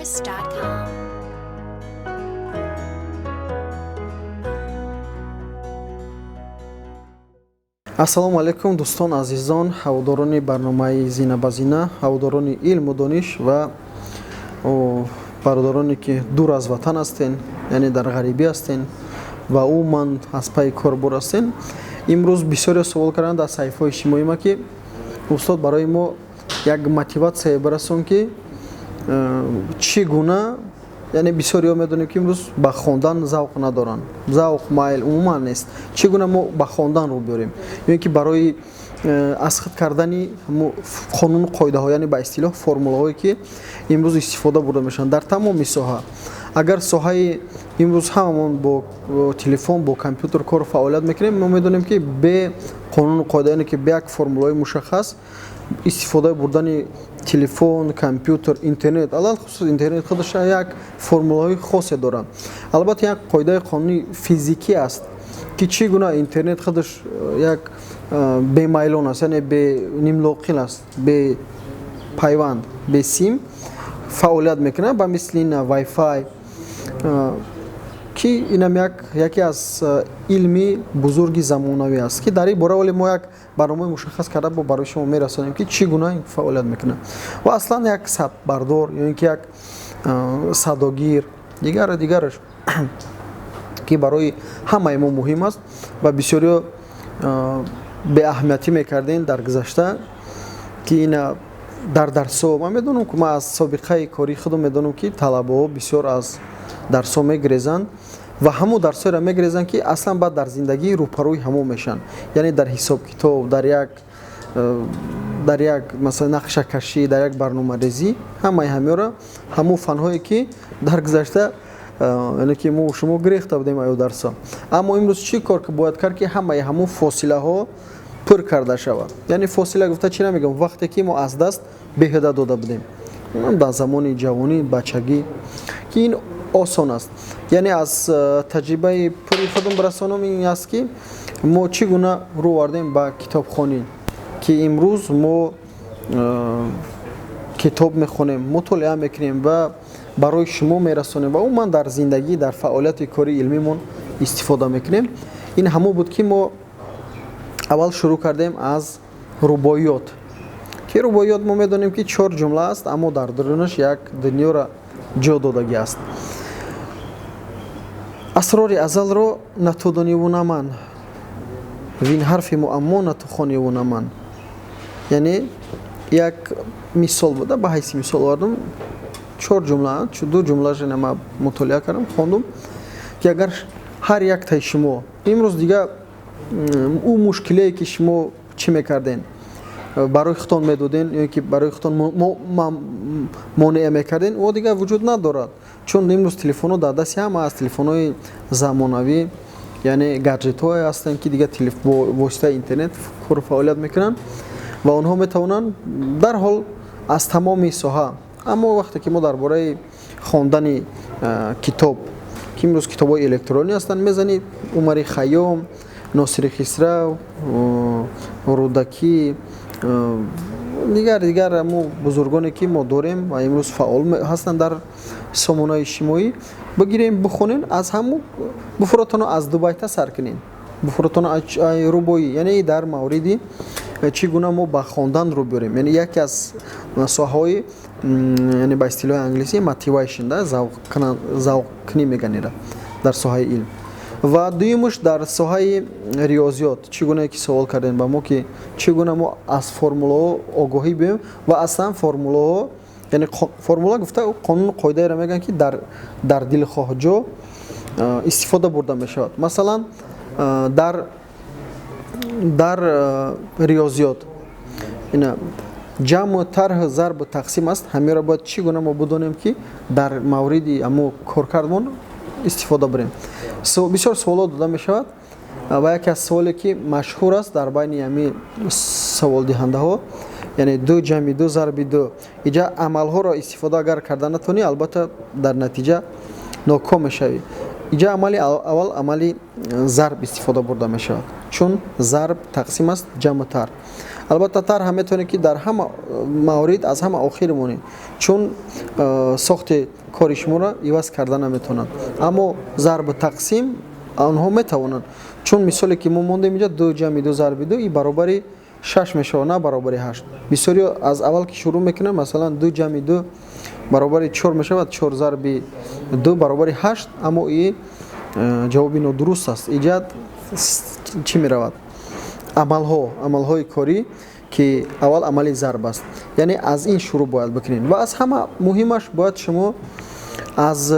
First.com. ассалому алайкум дӯстон азизон, ҳаводорони барномаи зина ба зина, ҳаводорони илму дониш ва бародароне ки дур аз ватан ҳастен, яъне дар ғарибӣ ҳастен ва умуман аз пайи корбор ҳастен. имрӯз бисёре савол карданд дар саҳифаҳои иҷтимоӣ ма ки устод барои мо як мотиватсия бирасон ки чӣ гуна, яъне бисёриҳо медонем ки имрӯз ба хондан завқ надоранд, завқ майл умуман нест, чӣ гуна мо ба хондан рӯ биёрем, ё ин ки барои асхат кардани қонуну қоидаҳо, яъне ба истилоҳ формулаҳое ки имрӯз истифода бурда мешаванд дар тамоми соҳа. Агар соҳаи имрӯз ҳамамон бо телефон, бо компютер кор фаъолият мекунем, мо медонем ки бе қонуну қоида, яъне ки бе як формулаҳои мушаххас истифодаи бурдани телефон, компютер, интернет, алалхусус интернет худаш як формулаҳои хосе дорад. Албатта як қоидаи қонуни физикӣ аст ки чӣ гуна интернет худаш як бемайлон аст, яъне бе нимлоқил аст, бе пайванд, бе сим фаъолият мекунад ба мисли вайфай ки инам яке аз илми бузурги замонавӣ аст ки дар ин бора вале мо як барномаи мушаххас карда барои шумо мерасонем ки чӣ гуна ин фаъолият мекунад. Ва аслан як садбардор ё ин ки як садогир дигараш ки барои ҳамаи мо муҳим аст ва бисёриҳо беаҳамиятӣ мекардем дар гузашта ки ина дар дарсҳо ман медонам ки ман аз собиқаи кори худам медонам ки талабот бисёр аз дарсҳо мегрезанд ва ҳамун дарсҳоеро мегрезанд ки аслан баъд дар зиндагӣ рӯпарӯи ҳамон мешаванд, яъне дар ҳисобкитоб, дар як масалан нақшакашӣ, дар як барномарезӣ, ҳамаи ҳамёра ҳамун фанҳое ки дар гузашта яъне ки мо шумо гирехта будем аю дарсҳо. Аммо имрӯз чӣ кор бояд кард ки ҳамаи ҳамун фосилаҳо пур карда шавад. Яъне фосила гуфта чӣ намегӯям, вақте ки мо аз даст беҳуда дода будем дар замони ҷавонӣ, бачагӣ, ки ин осон аст. Яъне аз таҷрибаи пури худам расонам ин аст ки мо чӣ гуна рӯ вардем ба китобхонӣ, ки имрӯз мо китоб мехонем, мутолиа мекунем ва барои шумо мерасонем ва умуман дар зиндагӣ, дар фаъолияти кори илмимон истифода мекунем. Ин ҳамон буд ки мо аввал шурӯъ кардем аз рубоиёт, ки рубоиёт мо медонем ки 4 ҷумла аст, аммо дар дарунаш як дунёро ҷо додагӣ аст. асрори азалро натудониву наман, вин ҳарфи муаммо натухониву наман. Яъне як мисол буда, ба ҳайси мисол вардам 4 ҷумла, 2 ҷумлааш ман мутолиа кардам, хондум ки агар ҳар яктаи шумо имрӯз дига ӯ мушкилие ки шумо чӣ мекарден, барои худтон медоден ё ки барои худтон монеъ мекарден, ӯ дига вуҷуд надорад, чун имрӯз телефонҳо дар дасти ҳама аст, телефонҳои замонавӣ, яъне гаджетҳое ҳастанд ки дига бо воситаи интернет фаъолият мекунанд ва онҳо метавонанд дарҳол аз тамоми соҳа. Аммо вақте ки мо дар бораи хондани китоб, ки имрӯз китобҳои электронӣ ҳастанд, мезанед Умари Хайём, Носири Хисрав, Рудакӣ, дигар мо бузургоне ки мо дорем ва имрӯз фаъол ҳастанд дар сомонаи иҷтимоӣ, бигирем бихонем, аз ҳамун буфуратона аз ду байта сар кунем, буфуратона рубоӣ, яъне дар мавриди чӣ гуна мо ба хондан рӯ биёрем, яъне яке аз соҳаҳои яъне ба истилоҳи англисӣ мотивейшн, завқкунӣ меганера дар соҳаи илм. Ва дуюмаш дар соҳаи риёзиёт, чӣ гуна ки savol кардем ба мо ки чӣ гуна мо аз формулаҳо огоҳӣ биёрем ва аслан формулаҳо, яъне формула гуфта қонуну қоидаеро мегӯянд ки дар дилхоҳ ҷо истифода бурда мешавад. Масалан дар риёзиёт ина ҷамъу тарҳ зарбу тақсим аст, ҳамеро бояд чӣ гуна мо бидонем ки дар мавриди амо коркардмон истифода бурем. бисёр саволот дода мешавад ва яке аз саволе ки машҳур аст дар байни ҳамин саволдиҳандаҳо, яъне 2 ҷамъи 2 зарби 2, иҷа амалҳоро истифода агар карда натонӣ, албатта дар натиҷа ноком мешавӣ. иҷа амали аввал амали зарб истифода бурда мешавад, чун зарб тақсим аст ҷамъу тар. албатта тарҳ метавонед ки дар ҳама маврид аз ҳама охир монед, чун сохти кори шуморо иваз карда наметавонанд, аммо зарбу тақсим онҳо метавонанд, чун мисоле ки мо мондем инҷа 2 ҷамъи 2 зарби 2 и баробари 6 мешавад, на баробари 8. бисёриё аз аввал ки шурӯъ мекунанд, масалан 2 ҷамъи 2 баробари 4 мешавад, 4 зарби 2 баробари 8, аммо и ҷавоби нодуруст аст. Иҷа чӣ меравад? амалҳои корӣ ки аввал амали зарб аст, яъне аз ин шурӯъ бояд бикунед ва аз ҳама муҳимаш бояд шумо аз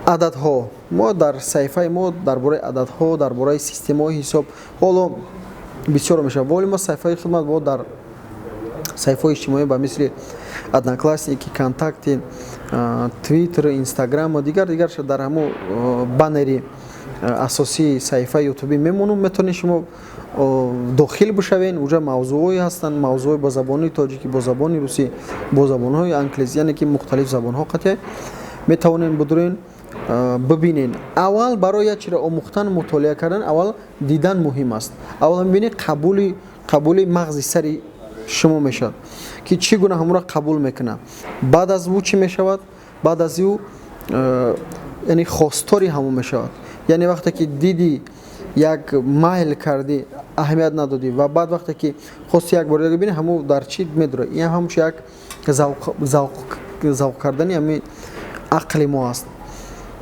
ададҳо, мо дар саҳифаи мо дар бораи ададҳо, дар бораи системаҳои ҳисоб ҳоло бисёр мешавад, вале мо саҳифаи хидмат бо дар саҳифаҳои иҷтимоӣ ба мисли одноклассники, контакти, твиттер, инстаграм ва дигар дар ҳамо баннери асосии саҳифаи ютубӣ мемонум, метавонед шумо дохил бишавед. уҷа мавзӯъҳои ҳастанд, мавзӯъҳои бо забони тоҷикӣ, бо забони русӣ, бо забонҳои англис, яъне ки мухталиф забонҳо қатъи метавонед бидурен бибинед. аввал барои як чиро омӯхтан, мутолиа кардан, аввал дидан муҳим аст. аввал мебинед қабули мағзи сари шумо мешавад ки чӣ гуна ҳаморо қабул мекунад. баъд аз ӯ чӣ мешавад? баъд аз ӯ яъне хостори ҳамо мешавад. яъне вақте ки диди як майл кардӣ, аҳамият надодӣ ва баъд вақте ки хости як бор бибинӣ, ҳамо дар чӣ медурад? ин ҳамчи як завқ кардани ҳамин ақли мо аст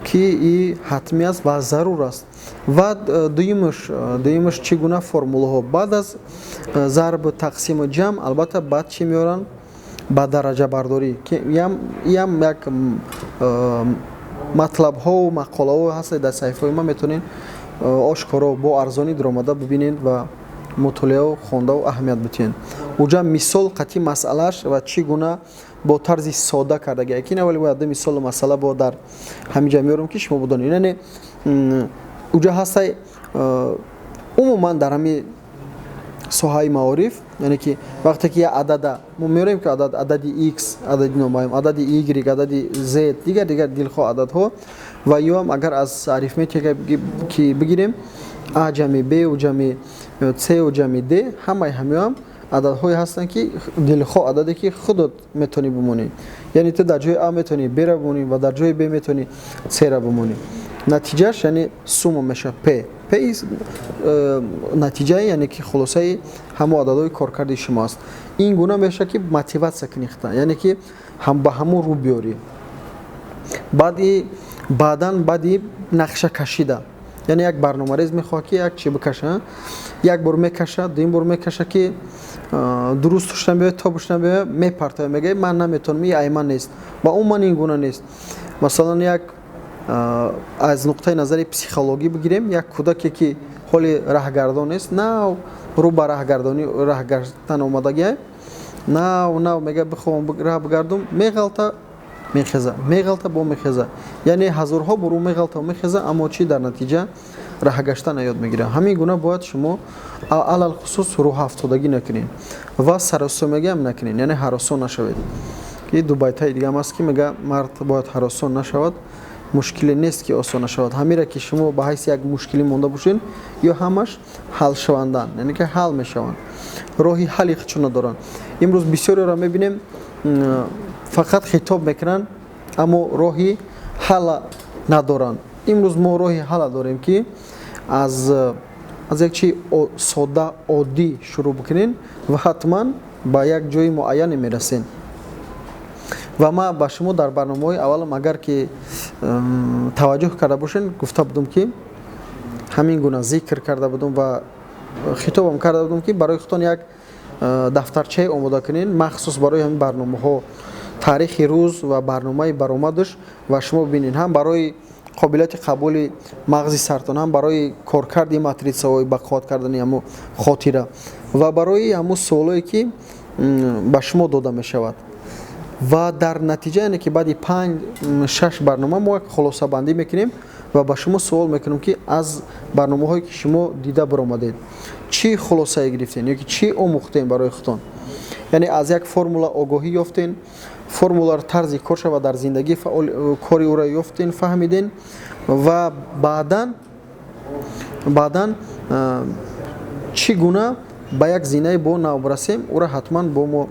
ки и ҳатмӣ аст ва зарур аст. ва дуюмаш чӣ гуна формулаҳо баъд аз зарб, тақсиму ҷамъ, албатта баъд чӣ меоранд? ба дараҷабардорӣ, ки ям як матлабҳо, мақолаҳо ҳаст дар саҳифаи ма, метавонед ошкоро бо арзонӣ дуромада бибинед ва мутолиао хондаву аҳамият битиҳед. уҷа мисол қатъи масъалааш ва чӣ гуна бо тарзи сода кардагӣ. Ки навали бо яда мисол масъала бо дар ҳамин ҷа меорам ки шумо бидонед. яъне уҷа ҳастай умуман дар ҳамин соҳаи маориф, яъне ки вақте ки як адада мо меорем ки адади x, адади номаъюн, адади y, адади z, дигар дилхоҳ ададҳо ва ё ҳам агар аз арифметика ки бигирем a ҷамъи b ва ҷамъи c ва ҷамъи d, ҳамаи ҳамёам ададҳое ҳастанд ки дилхоҳ ададе ки худот метавонӣ бимонӣ. яъне ту дар ҷои a метавонӣ b ра бимонӣ ва дар ҷои b метавонӣ c ра бимонӣ. натиҷааш яъне сума мешавад p. натиҷае, яъне ки хулосаи ҳамо ададҳои коркарди шумо аст. ин гуна мешавад ки мотиватсия кунӣ, яъне ки ба ҳамо рӯ биёрӣ. баъди нақша кашида, яъне як барномарез мехоҳад ки як чӣ бикаша, як бор мекаша, дуюм бор мекаша ки дуруст тушдан биёяд, то буштан биёяд, мепартояд, мегӯяд ман наметавонам, ин айман нест, ба умуман ин гуна нест. масалан як аз нуқтаи назари психологӣ бигирем, як кӯдаке ки ҳоли раҳгардон нест, нав рӯ ба раҳгардтан омадагӣ, нав мега бихоҳам раҳ бигардум, меғалта мехеза, меғалта бо мехеза, яъне ҳазорҳо бор ӯ меғалта мехеза, аммо чӣ дар натиҷа раҳ гашта наёд мегирад. ҳамин гуна бояд шумо алалхусус рӯҳафтодагӣ накунед ва саросомагӣ ҳам накунед, яъне ҳаросон нашавед. ки дубайтаи дига ҳам аст ки мега мард бояд ҳаросон нашавад, мушкиле нест ки осон нашавад. ҳамира ки шумо ба ҳайси як мушкилӣ монда бошед, ё ҳамаш ҳалшавандаанд, яъне ки ҳал мешаванд, роҳи ҳалли чуна доранд. имрӯз бисёреро мебинем фақат хитоб мекунанд, аммо роҳи ҳалла надоранд. имрӯз мо роҳи ҳалла дорем ки аз як чизи сода, оддӣ шурӯъ бикунем ва ҳатман ба як ҷои муайяне мерасем. ва ман ба шумо дар барномаҳои аввалам агар ки таваҷҷӯҳ карда бошед, гуфта будум ки ҳамин гуна зикр карда будум ва хитобам карда будум ки барои худтон як дафтарчае омода кунед махсус барои ҳамин барномаҳо, таърихи рӯз ва барномаи баромадаш, ва шумо бибинед ҳам барои қобилияти қабули мағзи сартон, ҳам барои коркарди матрисаҳои бақоват кардани ҳамо хотира ва барои ҳамо суолое ки ба шумо дода мешавад. ва дар натиҷа, яъне ки баъди 5-6 барнома мо як хулосабандӣ мекунем ва ба шумо суол мекунем ки аз барномаҳое ки шумо дида биромадед чӣ хулосае гирифтед, ёки чӣ омӯхтем барои худтон. яъне аз як формула огоҳӣ ёфтен, формуларо тарзи кор шава дар зиндагӣ кори ӯро ёфтен, фаҳмиден ва баъдан чӣ гуна ба як зинаи бо нав расем, ура ҳатман бо мо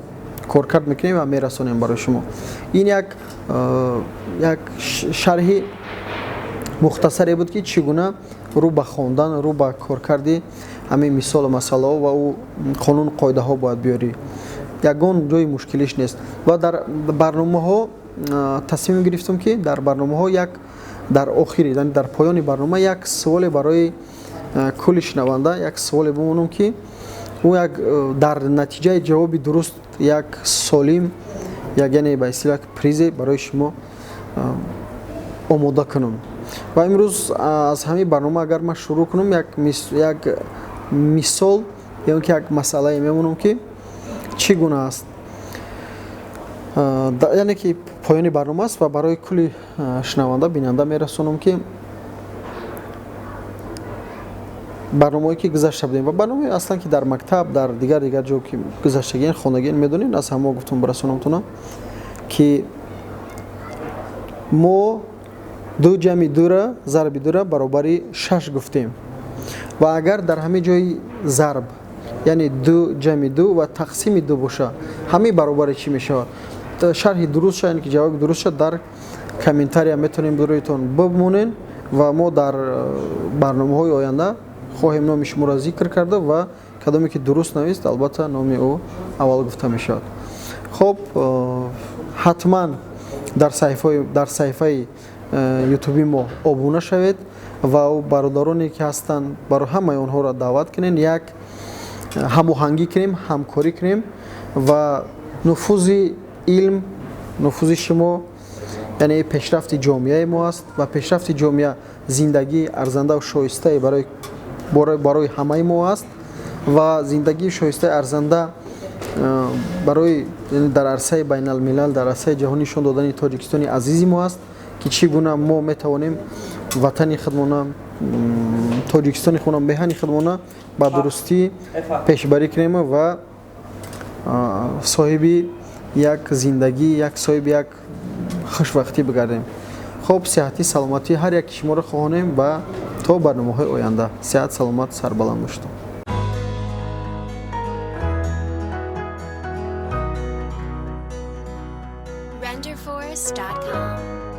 коркард мекунем ва мерасонем барои шумо. Ин як шарҳи мухтасаре буд ки чӣ гуна рӯ ба хондан, рӯ ба коркарди ҳамин мисолу масъалаҳо ва ӯ қонун қоидаҳо бояд биёрӣ. Ягон ҷои мушкилиш нест. Ва дар барномаҳо тасмим гирифтам ки дар барномаҳо як дар охири, яъне дар поёни барнома як суоле барои кулли шунаванда, як суоле бимонам ки ӯ як дар натиҷаи ҷавоби дуруст як солим, як яъне ба истлоҳ призе барои шумо омода кунам. Ва имрӯз аз ҳамин барнома агар ман шурӯъ кунам, як мисол ё ки як масъалае мемонам ки чӣ гуна аст. Яъне ки поёни барнома аст ва барои кулли шунаванда, бинанда мерасонам ки барномаҳое ки гузашта будем ва барномаи аслан ки дар мактаб, дар дигар ҷо ки гузаштагиен, хонагиен медонед, аз ҳама гуфтам барасонамтонам ки мо 2 ҷамъи 2-ра зарби 2-ра баробари 6 гуфтем. Ва агар дар ҳамин ҷои зарб, яъне 2 ҷамъи 2 ва тақсими 2 боша, ҳамин баробари чӣ мешавад? Шарҳи дурустша, яъне ки ҷавоби дурустша дар комментария метавонем дуроитон бимонен ва мо дар барномаҳои оянда хоҳем номи шуморо зикр карда ва кадоме ки дуруст навист, албатта номи ӯ аввал гуфта мешавад. Хоб, ҳатман дар саҳифаи ютуби мо обуна шавед ва бародароне ки ҳастанд, барои ҳамаи онҳоро даъват кунем, як ҳамоҳангӣ кунем, ҳамкорӣ кунем ва нуфузи илм, нуфузи шумо, яъне пешрафти ҷомеаи мо аст ва пешрафти ҷомеа зиндагии арзандаву шоистаи барои ҳамаи мо аст ва зиндагии шоистаи арзанда барои дар арсаи байналмилал, дар арсаи ҷаҳон нишон додани Тоҷикистони азизи мо аст ки чӣ гуна мо метавонем ватани худмона, Тоҷикистони худмона, меҳани худмона ба дурустӣ пешбарӣ кунем ва соҳиби як зиндагӣ, як соҳиби як хушвақтӣ бигардем. Хоб, сиҳатӣ, саломатӣ ҳар яки шуморо хоҳонем ва то барномаҳои оянда. Сиҳат, саломат, сарбаланд бошед. renderforce.com